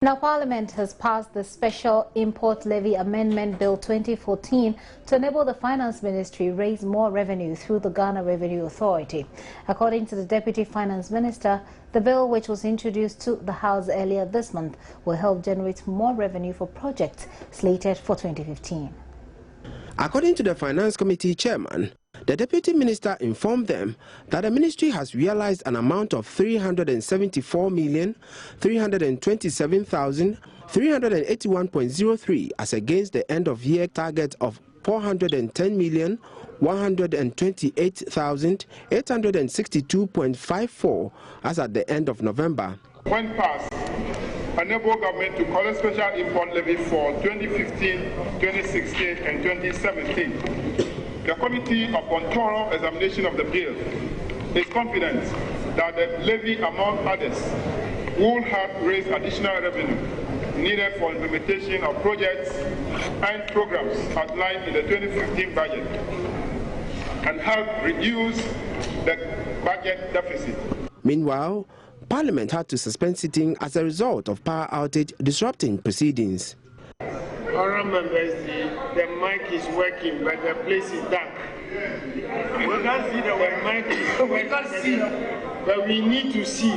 Now, Parliament has passed the Special Import Levy Amendment Bill 2014 to enable the Finance Ministry raise more revenue through the Ghana Revenue Authority. According to the Deputy Finance Minister, the bill, which was introduced to the House earlier this month, will help generate more revenue for projects slated for 2015. According to the Finance Committee chairman, the Deputy Minister informed them that the ministry has realized an amount of 374,327,381.03 as against the end-of-year target of 410,128,862.54 as at the end of November. When passed, enable government to collect special import levy for 2015, 2016 and 2017. The Committee, upon thorough examination of the bill, is confident that the levy, among others, will help raise additional revenue needed for implementation of projects and programs outlined in the 2015 budget and help reduce the budget deficit. Meanwhile, Parliament had to suspend sitting as a result of power outage disrupting proceedings. Honourable members, the mic is working, but the place is dark. We can't see the mic is working, we can't see, but we need to see.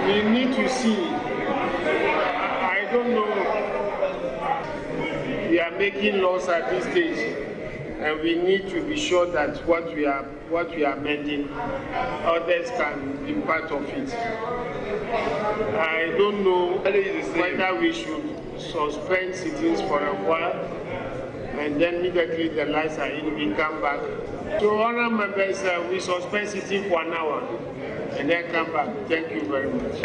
We need to see. I don't know. We are making laws at this stage, and we need to be sure that what we are amending, others can be part of it. I don't know whether we should suspend sittings for a while, and then immediately the lights are in, we come back. So, honourable members, we suspend sitting for an hour and then come back. Thank you very much.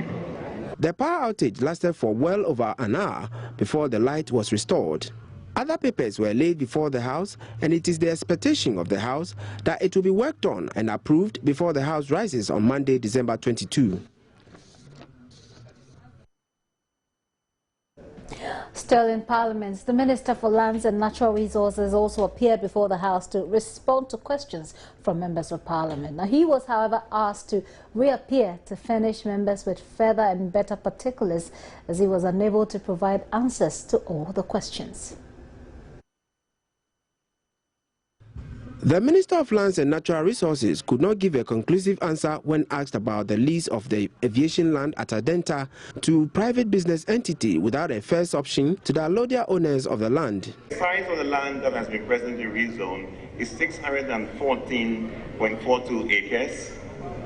The power outage lasted for well over an hour before the light was restored. Other papers were laid before the House, and it is the expectation of the House that it will be worked on and approved before the House rises on Monday, December 22. Still in Parliament, the Minister for Lands and Natural Resources also appeared before the House to respond to questions from members of Parliament. Now, he was, however, asked to reappear to furnish members with further and better particulars, as he was unable to provide answers to all the questions. The Minister of Lands and Natural Resources could not give a conclusive answer when asked about the lease of the aviation land at Adenta to private business entity without a first option to the allodial owners of the land. The size of the land that has been presently rezoned is 614.42 acres.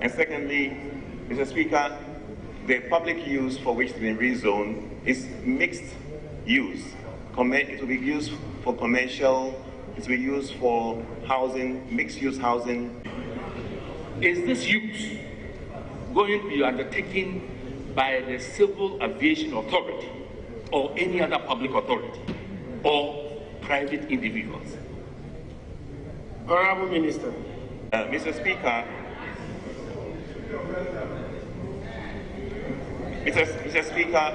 And secondly, Mr. Speaker, the public use for which it's been rezoned is mixed use. It will be used for commercial, it will be used for housing, mixed-use housing. Is this use going to be undertaken by the Civil Aviation Authority or any other public authority or private individuals? Honourable Minister. Mr. Speaker, Mr. Speaker,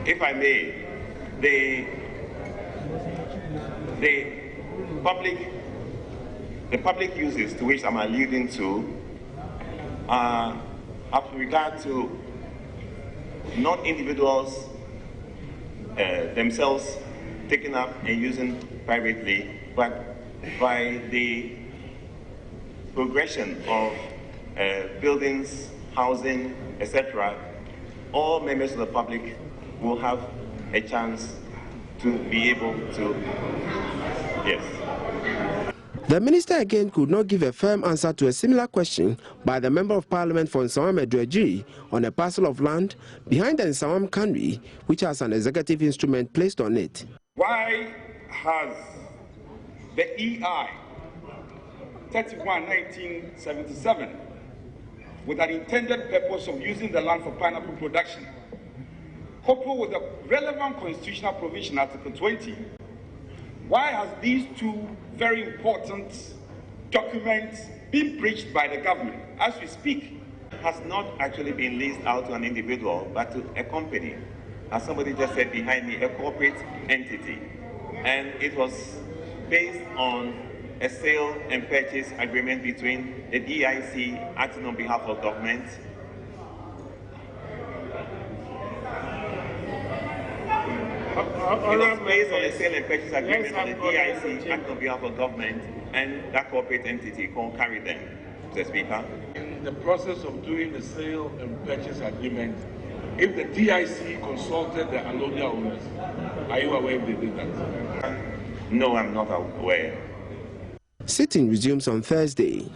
if I may, the public uses to which I'm alluding to have regard to not individuals themselves taking up and using privately, but by the progression of buildings, housing, etc. All members of the public will have a chance to be able to, yes. The minister again could not give a firm answer to a similar question by the Member of Parliament for Nsawam Edwardji on a parcel of land behind the Nsawam Cannery, which has an executive instrument placed on it. Why has the EI 31/1977, with an intended purpose of using the land for pineapple production, coupled with the relevant constitutional provision, Article 20, why has these two very important documents been breached by the government? As we speak, has not actually been leased out to an individual, but to a company. As somebody just said behind me, a corporate entity. And it was based on a sale and purchase agreement between the DIC acting on behalf of government It was based on the sale and purchase agreement on the DIC act on behalf of government and that corporate entity called Carry Them, Mr. Speaker. In the process of doing the sale and purchase agreement, if the DIC consulted the Alodia owners, are you aware if they did that? No, I'm not aware. Sitting resumes on Thursday.